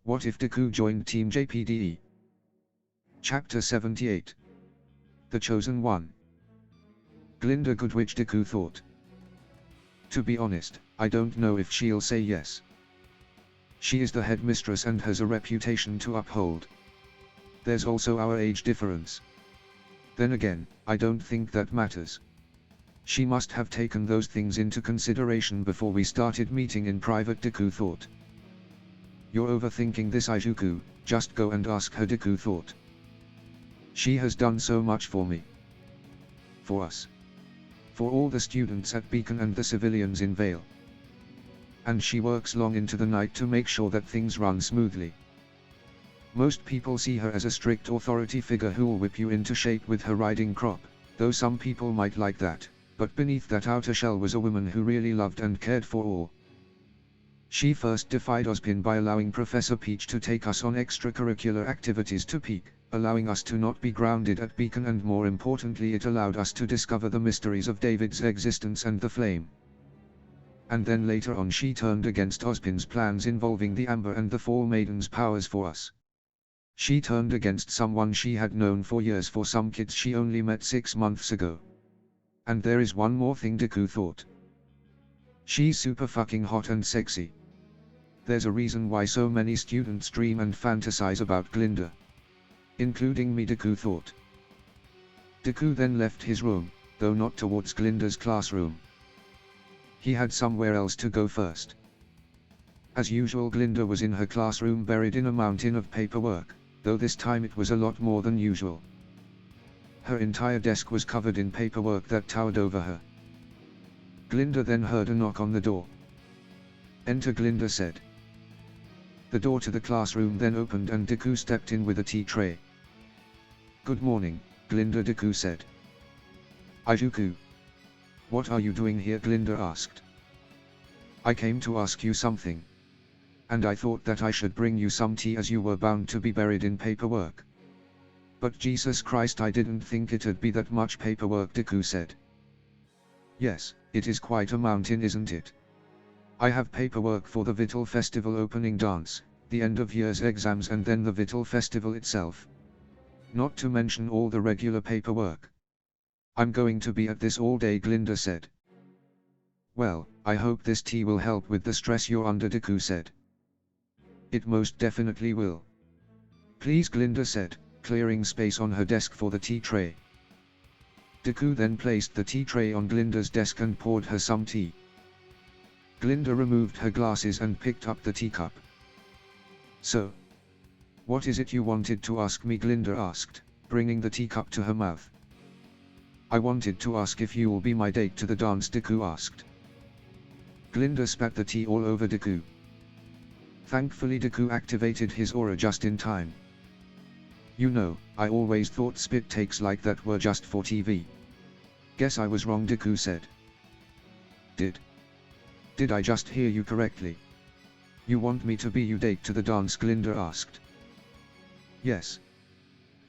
What if Deku joined Team JPDE? Chapter 78. The Chosen One. Glinda Goodwitch. Deku thought. To be honest, I don't know if she'll say yes. She is the headmistress and has a reputation to uphold. There's also our age difference. Then again, I don't think that matters. She must have taken those things into consideration before we started meeting in private. Deku thought. You're overthinking this, Izuku, just go and ask her. Deku thought. She has done so much for me. For us. For all the students at Beacon and the civilians in Vale. And she works long into the night to make sure that things run smoothly. Most people see her as a strict authority figure who'll whip you into shape with her riding crop, though some people might like that, but beneath that outer shell was a woman who really loved and cared for all. She first defied Ozpin by allowing Professor Peach to take us on extracurricular activities to Peak, allowing us to not be grounded at Beacon, and more importantly it allowed us to discover the mysteries of David's existence and the flame. And then later on she turned against Ozpin's plans involving the Amber and the Fall Maiden's powers for us. She turned against someone she had known for years for some kids she only met 6 months ago. And there is one more thing, Deku thought. She's super fucking hot and sexy. There's a reason why so many students dream and fantasize about Glinda. Including me, Deku thought. Deku then left his room, though not towards Glinda's classroom. He had somewhere else to go first. As usual, Glinda was in her classroom buried in a mountain of paperwork, though this time it was a lot more than usual. Her entire desk was covered in paperwork that towered over her. Glinda then heard a knock on the door. Enter, Glinda said. The door to the classroom then opened and Deku stepped in with a tea tray. Good morning, Glinda, Deku said. Izuku. What are you doing here? Glinda asked. I came to ask you something. And I thought that I should bring you some tea as you were bound to be buried in paperwork. But Jesus Christ, I didn't think it'd be that much paperwork, Deku said. Yes, it is quite a mountain, isn't it? I have paperwork for the Vittle Festival opening dance, the end of year's exams, and then the Vittle Festival itself. Not to mention all the regular paperwork. I'm going to be at this all day, Glinda said. Well, I hope this tea will help with the stress you're under, Deku said. It most definitely will. Please, Glinda said, clearing space on her desk for the tea tray. Deku then placed the tea tray on Glinda's desk and poured her some tea. Glinda removed her glasses and picked up the teacup. So, what is it you wanted to ask me? Glinda asked, bringing the teacup to her mouth. I wanted to ask if you'll be my date to the dance, Deku asked. Glinda spat the tea all over Deku. Thankfully Deku activated his aura just in time. You know, I always thought spit takes like that were just for TV. Guess I was wrong, Deku said. Did I just hear you correctly? You want me to be your date to the dance? Glinda asked. Yes.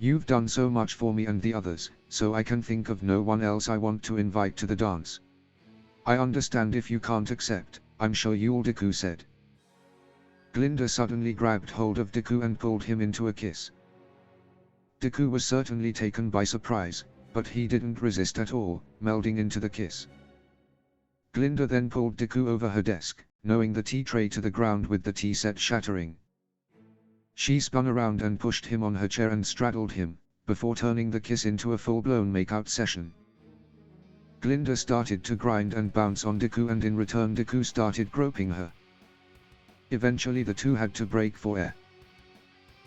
You've done so much for me and the others, so I can think of no one else I want to invite to the dance. I understand if you can't accept, I'm sure you'll, Deku said. Glinda suddenly grabbed hold of Deku and pulled him into a kiss. Deku was certainly taken by surprise, but he didn't resist at all, melding into the kiss. Glinda then pulled Deku over her desk, knowing the tea tray to the ground with the tea set shattering. She spun around and pushed him on her chair and straddled him, before turning the kiss into a full-blown makeout session. Glinda started to grind and bounce on Deku, and in return Deku started groping her. Eventually the two had to break for air.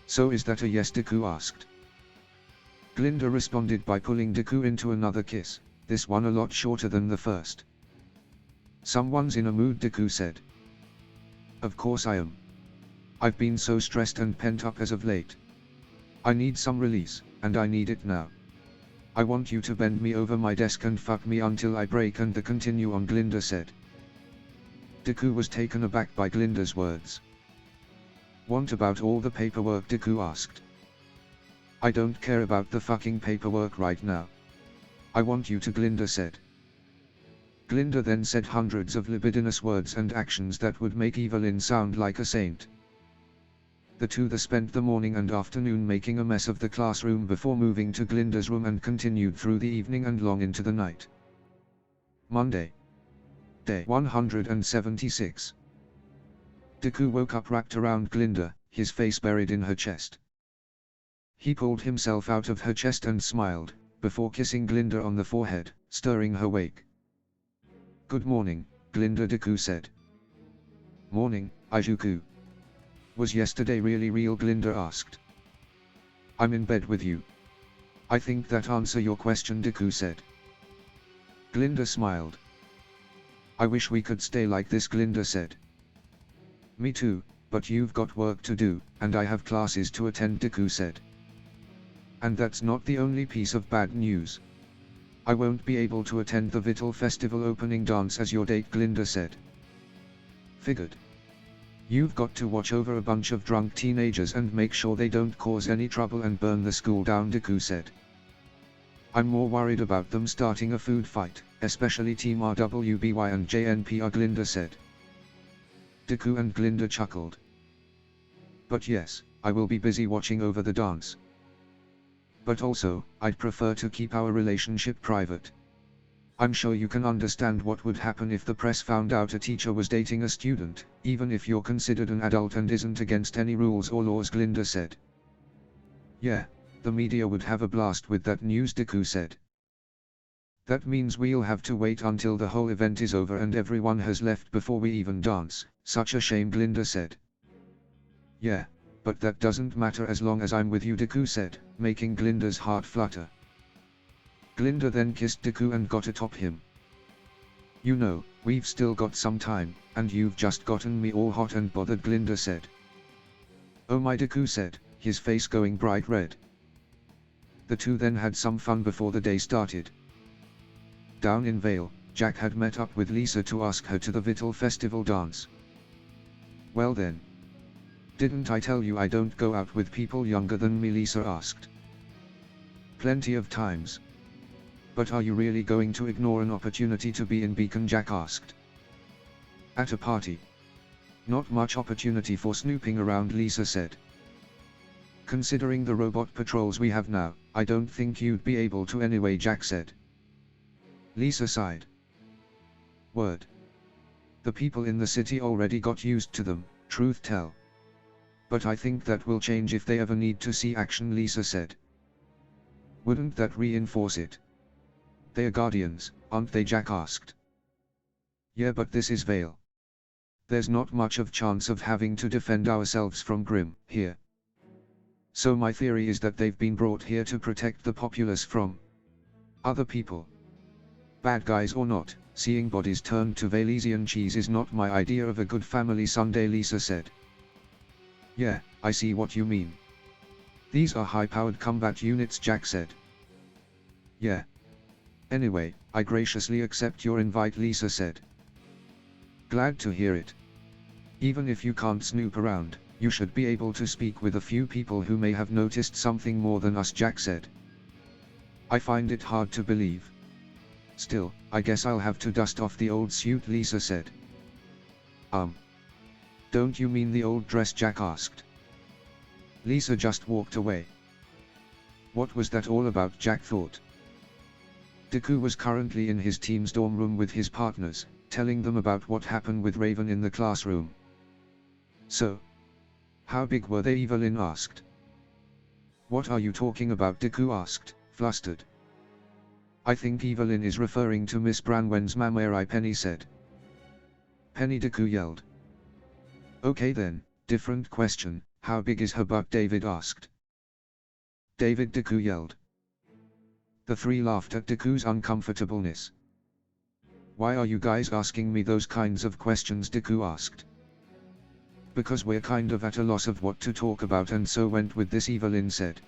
So is that a yes? Deku asked. Glinda responded by pulling Deku into another kiss, this one a lot shorter than the first. Someone's in a mood, Deku said. Of course I am. I've been so stressed and pent up as of late. I need some release, and I need it now. I want you to bend me over my desk and fuck me until I break and the continue on, Glinda said. Deku was taken aback by Glinda's words. Want about all the paperwork? Deku asked. I don't care about the fucking paperwork right now. I want you to, Glinda said. Glinda then said hundreds of libidinous words and actions that would make Evelyn sound like a saint. The two spent the morning and afternoon making a mess of the classroom before moving to Glinda's room and continued through the evening and long into the night. Monday. Day 176. Deku woke up wrapped around Glinda, his face buried in her chest. He pulled himself out of her chest and smiled, before kissing Glinda on the forehead, stirring her wake. "Good morning, Glinda," Deku said. "Morning, Izuku. Was yesterday really real?" Glinda asked. "I'm in bed with you." "I think that answers your question," Deku said. Glinda smiled. "I wish we could stay like this," Glinda said. "Me too, but you've got work to do, and I have classes to attend," Deku said. "And that's not the only piece of bad news. I won't be able to attend the Vital Festival opening dance as your date," Glinda said. "Figured. You've got to watch over a bunch of drunk teenagers and make sure they don't cause any trouble and burn the school down," Deku said. "I'm more worried about them starting a food fight, especially Team RWBY and JNPR," Glinda said. Deku and Glinda chuckled. "But yes, I will be busy watching over the dance. But also, I'd prefer to keep our relationship private. I'm sure you can understand what would happen if the press found out a teacher was dating a student, even if you're considered an adult and isn't against any rules or laws," Glinda said. "Yeah, the media would have a blast with that news," Deku said. "That means we'll have to wait until the whole event is over and everyone has left before we even dance. Such a shame," Glinda said. "Yeah, but that doesn't matter as long as I'm with you," Deku said, making Glinda's heart flutter. Glinda then kissed Deku and got atop him. "You know, we've still got some time, and you've just gotten me all hot and bothered," Glinda said. "Oh my," Deku said, his face going bright red. The two then had some fun before the day started. Down in Vale, Jack had met up with Lisa to ask her to the Vital Festival dance. "Well then. Didn't I tell you I don't go out with people younger than me?" Lisa asked. "Plenty of times. But are you really going to ignore an opportunity to be in Beacon?" Jack asked. "At a party. Not much opportunity for snooping around," Lisa said. "Considering the robot patrols we have now, I don't think you'd be able to anyway," Jack said. Lisa sighed. "Word. The people in the city already got used to them, truth tell. But I think that will change if they ever need to see action," Lisa said. "Wouldn't that reinforce it?" "They're guardians, aren't they?" Jack asked. "Yeah, but this is Vale. There's not much of chance of having to defend ourselves from Grim here. So my theory is that they've been brought here to protect the populace from other people. Bad guys or not, seeing bodies turned to Valesian cheese is not my idea of a good family Sunday," Lisa said. "Yeah, I see what you mean. These are high-powered combat units," Jack said. "Yeah. Anyway, I graciously accept your invite," Lisa said. "Glad to hear it. Even if you can't snoop around, you should be able to speak with a few people who may have noticed something more than us," Jack said. "I find it hard to believe. Still, I guess I'll have to dust off the old suit," Lisa said. Don't you mean the old dress?" Jack asked. Lisa just walked away. What was that all about? Jack thought. Deku was currently in his team's dorm room with his partners, telling them about what happened with Raven in the classroom. "So, how big were they?" Evelyn asked. "What are you talking about?" Deku asked, flustered. "I think Evelyn is referring to Miss Branwen's Mamari," Penny said. "Penny!" Deku yelled. "Okay then, different question, how big is her butt?" David asked. "David!" Deku yelled. The three laughed at Deku's uncomfortableness. "Why are you guys asking me those kinds of questions?" Deku asked. "Because we're kind of at a loss of what to talk about and so went with this," Evelyn said.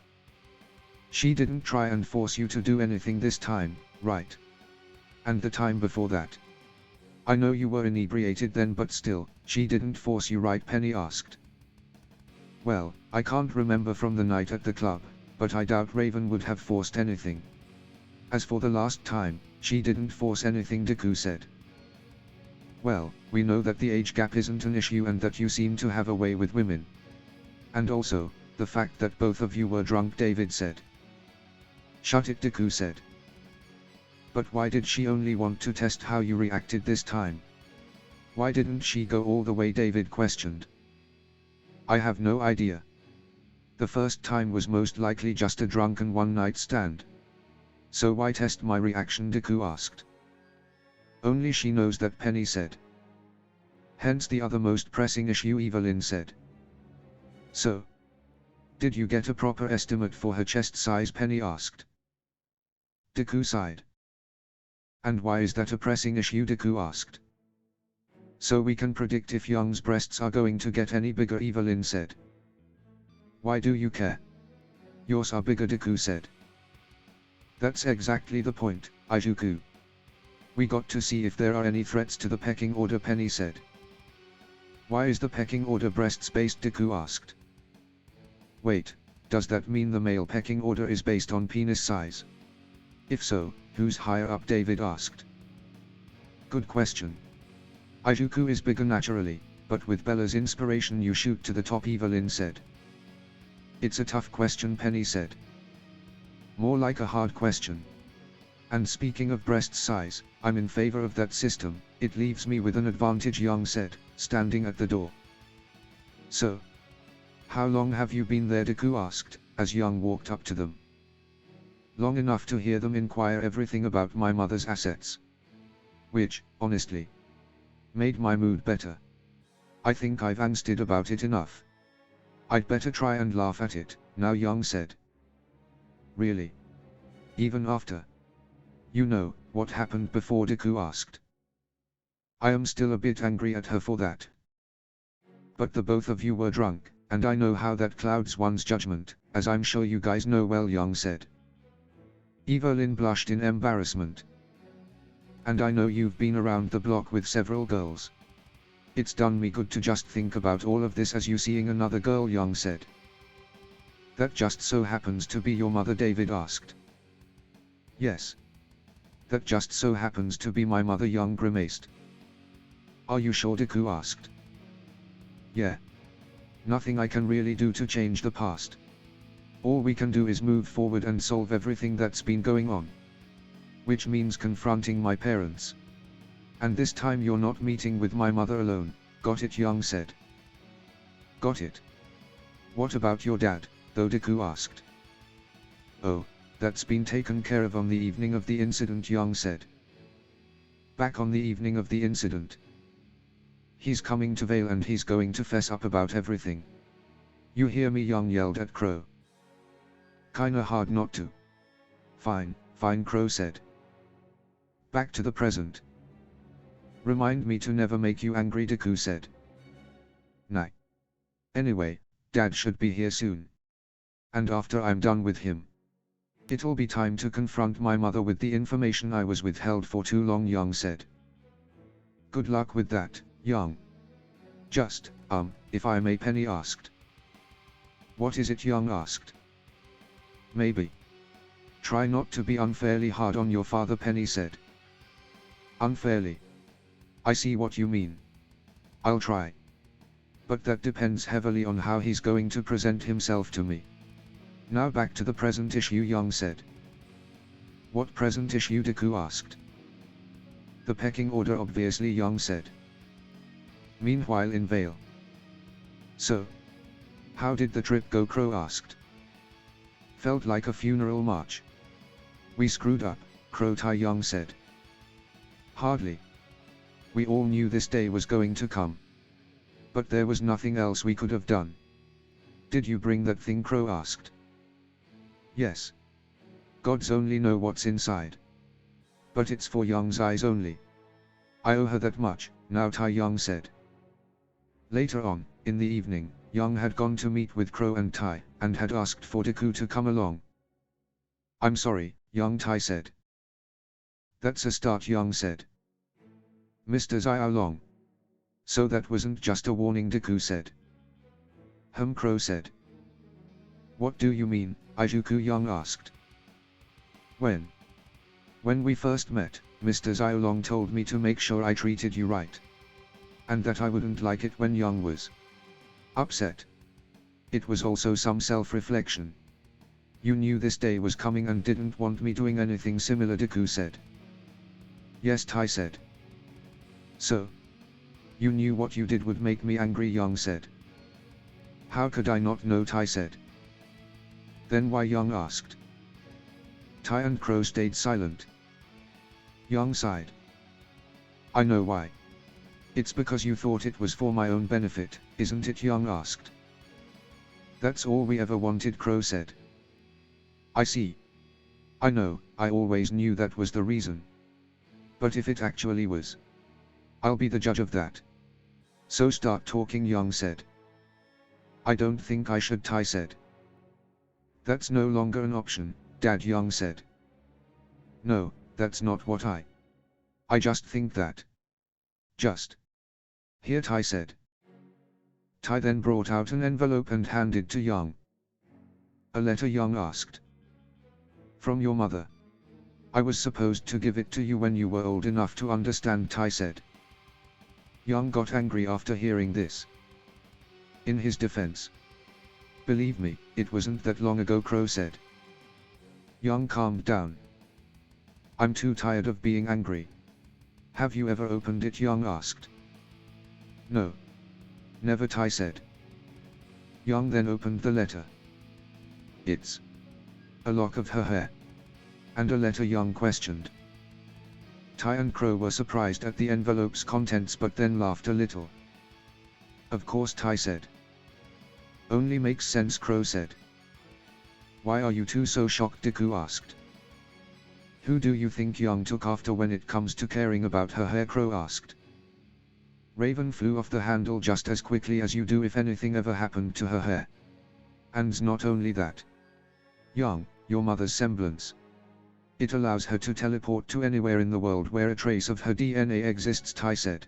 "She didn't try and force you to do anything this time, right? And the time before that? I know you were inebriated then, but still, she didn't force you, right?" Penny asked. "Well, I can't remember from the night at the club, but I doubt Raven would have forced anything. As for the last time, she didn't force anything," Deku said. "Well, we know that the age gap isn't an issue and that you seem to have a way with women. And also, the fact that both of you were drunk, David said. Shut it, Deku said. But why did she only want to test how you reacted this time? Why didn't she go all the way, David questioned. I have no idea. The first time was most likely just a drunken one-night stand. So why test my reaction, Deku asked. Only she knows that, Penny said. Hence the other most pressing issue, Evelyn said. So, did you get a proper estimate for her chest size, Penny asked. Deku sighed. And why is that a pressing issue, Deku asked. So we can predict if Young's breasts are going to get any bigger, Evelyn said. Why do you care? Yours are bigger, Deku said. That's exactly the point, Izuku. We got to see if there are any threats to the pecking order, Penny said. Why is the pecking order breasts based, Deku asked. Wait, does that mean the male pecking order is based on penis size? If so, who's higher up, David asked. Good question. Izuku is bigger naturally, but with Bella's inspiration you shoot to the top, Evelyn said. It's a tough question, Penny said. More like a hard question. And speaking of breast size, I'm in favor of that system, it leaves me with an advantage, Young said, standing at the door. So, how long have you been there, Deku asked, as Young walked up to them. Long enough to hear them inquire everything about my mother's assets. Which, honestly, made my mood better. I think I've angsted about it enough. I'd better try and laugh at it, now, Young said. Really? Even after? You know, what happened before, Deku asked. I am still a bit angry at her for that. But the both of you were drunk, and I know how that clouds one's judgment, as I'm sure you guys know well, Young said. Evelyn blushed in embarrassment. And I know you've been around the block with several girls. It's done me good to just think about all of this as you seeing another girl, Young said. That just so happens to be your mother, David asked. Yes. That just so happens to be my mother, Young grimaced. Are you sure, Deku asked. Yeah. Nothing I can really do to change the past. All we can do is move forward and solve everything that's been going on. Which means confronting my parents. And this time you're not meeting with my mother alone, got it, Young said. Got it. What about your dad, though, Deku asked. Oh, that's been taken care of on the evening of the incident, Young said. Back on the evening of the incident. He's coming to Vale and he's going to fess up about everything. You hear me, Young yelled at Crow. Kinda hard not to. Fine, fine, Crow said. Back to the present. Remind me to never make you angry, Deku said. Nah. Anyway, Dad should be here soon. And after I'm done with him, it'll be time to confront my mother with the information I was withheld for too long, Young said. Good luck with that, Young. Just, if I may, Penny asked. What is it, Young asked. Maybe. Try not to be unfairly hard on your father, Penny said. Unfairly. I see what you mean. I'll try. But that depends heavily on how he's going to present himself to me. Now back to the present issue, Young said. What present issue, Deku asked. The pecking order, obviously, Young said. Meanwhile in Vale. So, how did the trip go, Crow asked. Felt like a funeral march. We screwed up, Crow Tai, Young said. Hardly. We all knew this day was going to come. But there was nothing else we could have done. Did you bring that thing, Crow asked. Yes. Gods only know what's inside. But it's for Young's eyes only. I owe her that much, now, Tai, Young said. Later on, in the evening, Young had gone to meet with Crow and Tai, and had asked for Deku to come along. I'm sorry, Young, Tai said. That's a start, Young said. Mr. Xiaolong. So that wasn't just a warning, Deku said. Crow said. What do you mean, Izuku, Young asked. When we first met, Mr. Xiaolong told me to make sure I treated you right. And that I wouldn't like it when Young was upset. It was also some self-reflection. You knew this day was coming and didn't want me doing anything similar, Deku said. Yes, Tai said. So? You knew what you did would make me angry, Young said. How could I not know, Tai said. Then why, Young asked. Tai and Crow stayed silent. Young sighed. I know why. It's because you thought it was for my own benefit, isn't it, Young asked. That's all we ever wanted, Crow said. I see. I know, I always knew that was the reason. But if it actually was, I'll be the judge of that. So start talking, Young said. I don't think I should, Tai said. That's no longer an option, Dad, Young said. No, that's not what I just think that. Just. Here, Tai said. Tai then brought out an envelope and handed to Young. A letter, Young asked. From your mother. I was supposed to give it to you when you were old enough to understand, Tai said. Young got angry after hearing this. In his defense. Believe me, it wasn't that long ago, Crow said. Young calmed down. I'm too tired of being angry. Have you ever opened it, Young asked. No. Never, Tai said. Young then opened the letter. It's a lock of her hair. And a letter, Young questioned. Tai and Crow were surprised at the envelope's contents but then laughed a little. Of course, Tai said. Only makes sense, Crow said. Why are you two so shocked, Deku asked. Who do you think Young took after when it comes to caring about her hair, Crow asked. Raven flew off the handle just as quickly as you do if anything ever happened to her hair. And not only that. Young, your mother's semblance. It allows her to teleport to anywhere in the world where a trace of her DNA exists, Tai said.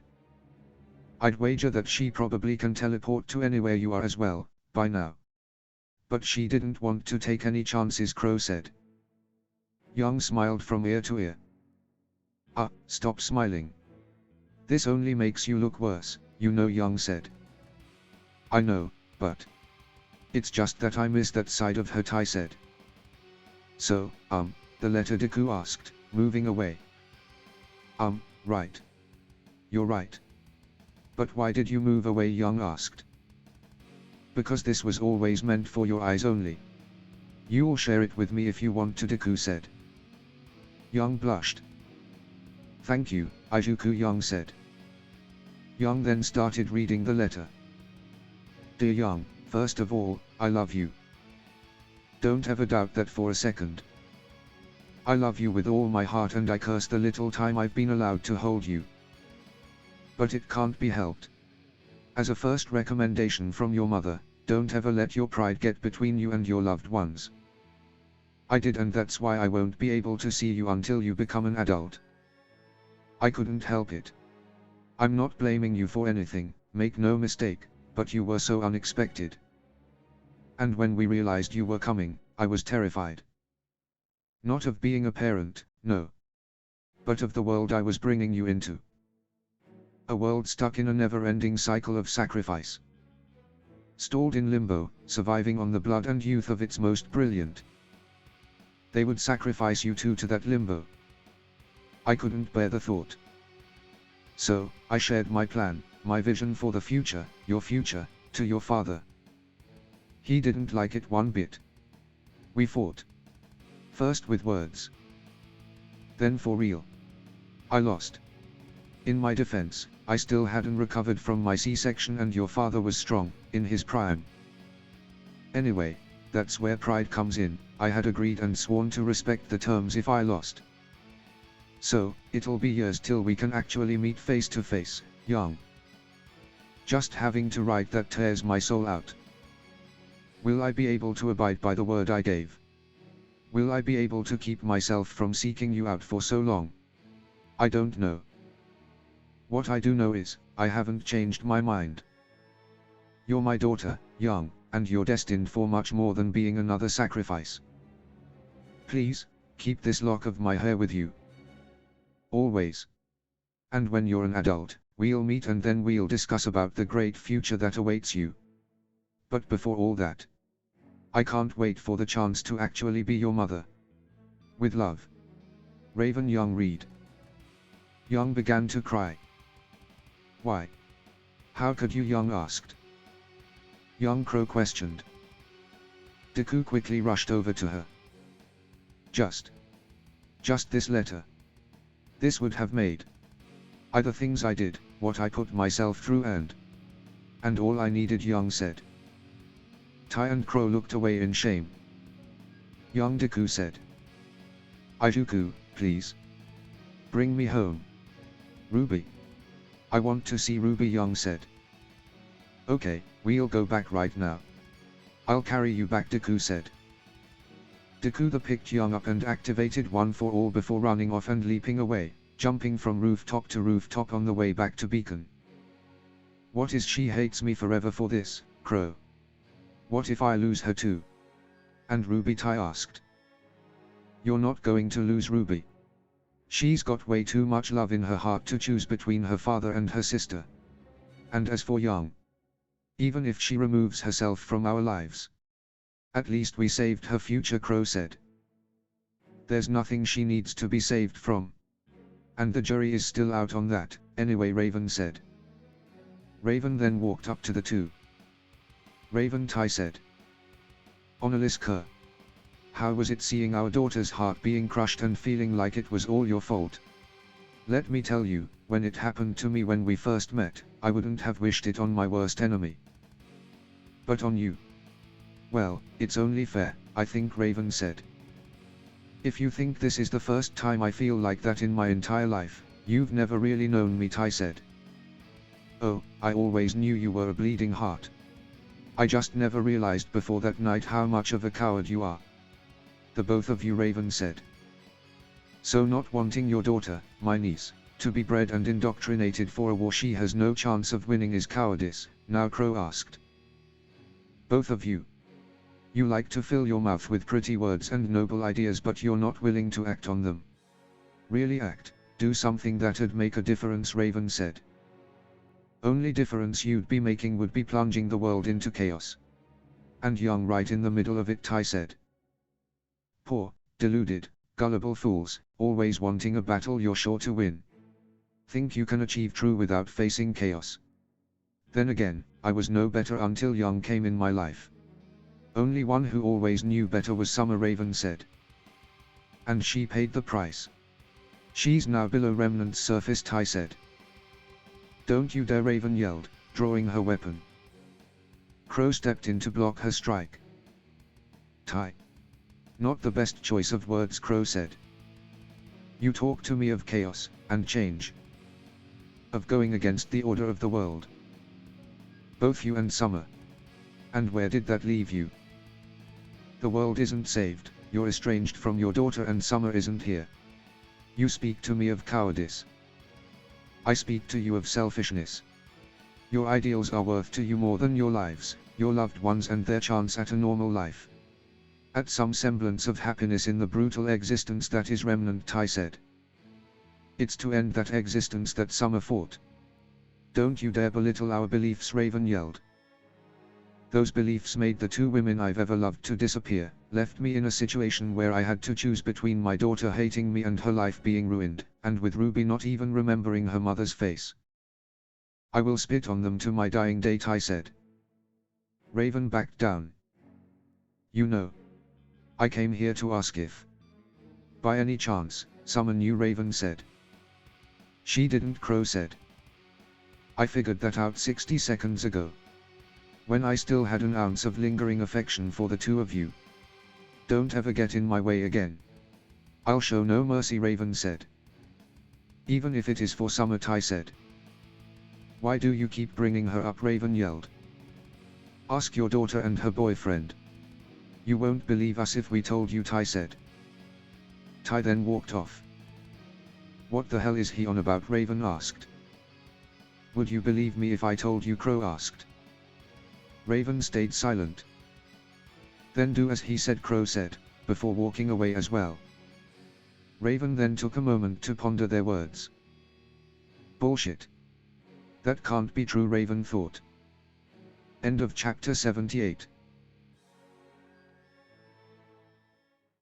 I'd wager that she probably can teleport to anywhere you are as well, by now. But she didn't want to take any chances, Crow said. Young smiled from ear to ear. Stop smiling. This only makes you look worse, you know, Young said. I know, but it's just that I miss that side of her, Tai said. So, the letter, Deku asked, moving away. Right. You're right. But why did you move away, Young asked. Because this was always meant for your eyes only. You'll share it with me if you want to, Deku said. Young blushed. Thank you, Izuku, Young said. Young then started reading the letter. Dear Young, first of all, I love you. Don't ever doubt that for a second. I love you with all my heart and I curse the little time I've been allowed to hold you. But it can't be helped. As a first recommendation from your mother, don't ever let your pride get between you and your loved ones. I did, and that's why I won't be able to see you until you become an adult. I couldn't help it. I'm not blaming you for anything, make no mistake, but you were so unexpected. And when we realized you were coming, I was terrified. Not of being a parent, no. But of the world I was bringing you into. A world stuck in a never-ending cycle of sacrifice. Stalled in limbo, surviving on the blood and youth of its most brilliant. They would sacrifice you two to that limbo. I couldn't bear the thought. So, I shared my plan, my vision for the future, to your father. He didn't like it one bit. We fought. First with words. Then for real. I lost. In my defense, I still hadn't recovered from my C-section and your father was strong, in his prime. Anyway, that's where pride comes in. I had agreed and sworn to respect the terms if I lost. So, it'll be years till we can actually meet face to face, Young. Just having to write that tears my soul out. Will I be able to abide by the word I gave? Will I be able to keep myself from seeking you out for so long? I don't know. What I do know is, I haven't changed my mind. You're my daughter, Young, and you're destined for much more than being another sacrifice. Please, keep this lock of my hair with you. Always. And when you're an adult, we'll meet and then we'll discuss about the great future that awaits you. But before all that, I can't wait for the chance to actually be your mother. With love. Raven Young Reed. Young began to cry. Why? How could you? Young asked. Young Crow questioned. Deku quickly rushed over to her. Just this letter. This would have made the things I did, what I put myself through and all I needed, Young said. Tai and Crow looked away in shame. Young Deku said. Izuku, please. Bring me home. Ruby. I want to see Ruby, Young said. Okay, we'll go back right now. I'll carry you back, Deku said. Deku picked Young up and activated One for All before running off and leaping away, jumping from rooftop to rooftop on the way back to Beacon. What is she hates me forever for this, Crow? What if I lose her too? And Ruby, Tai asked. You're not going to lose Ruby. She's got way too much love in her heart to choose between her father and her sister. And as for Young, even if she removes herself from our lives, at least we saved her future, Crow said. There's nothing she needs to be saved from. And the jury is still out on that, anyway, Raven said. Raven then walked up to the two. Raven, Tai said. Honorless Kerr. How was it seeing our daughter's heart being crushed and feeling like it was all your fault? Let me tell you, when it happened to me when we first met, I wouldn't have wished it on my worst enemy. But on you? Well, it's only fair, I think, Raven said. If you think this is the first time I feel like that in my entire life, you've never really known me, Tai said. Oh, I always knew you were a bleeding heart. I just never realized before that night how much of a coward you are. The both of you, Raven said. So not wanting your daughter, my niece, to be bred and indoctrinated for a war she has no chance of winning is cowardice, now, Crow asked. Both of you. You like to fill your mouth with pretty words and noble ideas, but you're not willing to act on them. Really act, do something that'd make a difference, Raven said. Only difference you'd be making would be plunging the world into chaos. And Young right in the middle of it, Tai said. Poor, deluded, gullible fools, always wanting a battle you're sure to win. Think you can achieve true without facing chaos. Then again, I was no better until Young came in my life. Only one who always knew better was Summer, Raven said. And she paid the price. She's now below Remnant's surface, Tai said. Don't you dare, Raven yelled, drawing her weapon. Crow stepped in to block her strike. Tai. Not the best choice of words, Crow said. You talk to me of chaos, and change. Of going against the order of the world. Both you and Summer. And where did that leave you? The world isn't saved, you're estranged from your daughter and Summer isn't here. You speak to me of cowardice. I speak to you of selfishness. Your ideals are worth to you more than your lives, your loved ones and their chance at a normal life. At some semblance of happiness in the brutal existence that is Remnant, Tai said. It's to end that existence that Summer fought. Don't you dare belittle our beliefs, Raven yelled. Those beliefs made the two women I've ever loved to disappear, left me in a situation where I had to choose between my daughter hating me and her life being ruined, and with Ruby not even remembering her mother's face. I will spit on them to my dying day, Tai said. Raven backed down. You know, I came here to ask if, by any chance, Summer knew, Raven said. She didn't, Crow said. I figured that out 60 seconds ago. When I still had an ounce of lingering affection for the two of you. Don't ever get in my way again. I'll show no mercy, Raven said. Even if it is for Summer, Tai said. Why do you keep bringing her up, Raven yelled. Ask your daughter and her boyfriend. You won't believe us if we told you, Tai said. Tai then walked off. What the hell is he on about, Raven asked. Would you believe me if I told you, Crow asked. Raven stayed silent. Then do as he said, Crow said, before walking away as well. Raven then took a moment to ponder their words. Bullshit. That can't be true, Raven thought. End of chapter 78.